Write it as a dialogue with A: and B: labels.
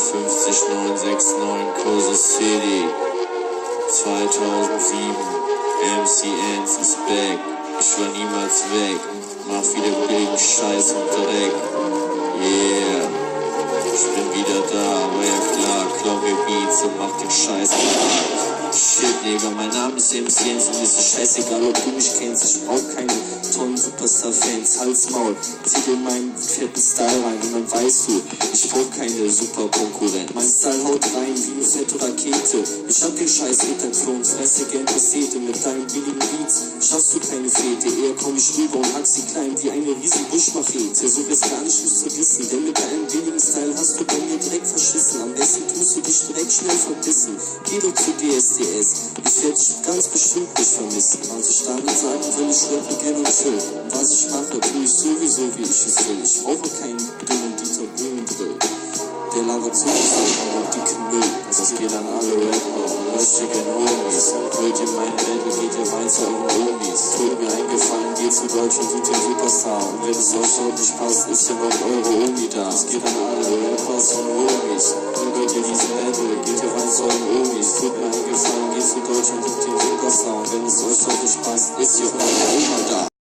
A: 50969 Kosa City 2007. MC Ants ist back. Ich war niemals weg. Mach wieder billigen Scheiß und Dreck. Yeah. Ich bin wieder da, aber ja klar, klau mir Beats und mach den Scheiß klar. Shit, Digga, mein Name ist MC Ants und ist scheißegal, ob du mich kennst. Ich brauch keine tollen Superstar-Fans, Hals, Maul. Zieh dir meinen fetten Style rein und dann weißt du, ich brauch keine Super-Konkurrent. Mein Style haut rein wie eine fette Rakete. Ich hab den Scheiß Interklon, fresse gern Passete. Mit deinen billigen Beats schaffst du keine Fete. Eher komm ich rüber und hack sie klein wie eine riesen Buschmachete. So wirst gar nicht mich zu wissen, denn mit deinem billigen Style hast du bei mir direkt verschissen. Am besten tust du dich direkt schnell verbissen. Geh doch zu DSDS, ich werd dich ganz bestimmt nicht vermissen. Was ich damit sagen will, ich rappe gern und chill. Und was ich mache, tu ich sowieso, wie ich es will. Ich brauche keinen dummen Dieter Bohlen-Drill. Der labert zu und dicken Müll. Das geht an alle Rapper und richtigen Homies. Wollt ihr mein Label, geht ihr rein zu euren Homies. Tut mir eingefallen, geht zu Deutsch und tut den Superstar. Und wenn es euch auch nicht passt, ist ja noch eure Omi da. Es geht an alle Rappers und Homies. Wollt ihr diesen Label, geht ihr rein zu euren Homies. Tut mir eingefallen, geht zu Deutsch und tut den Superstar. Und wenn es euch auch nicht passt, ist ja eure Oma da.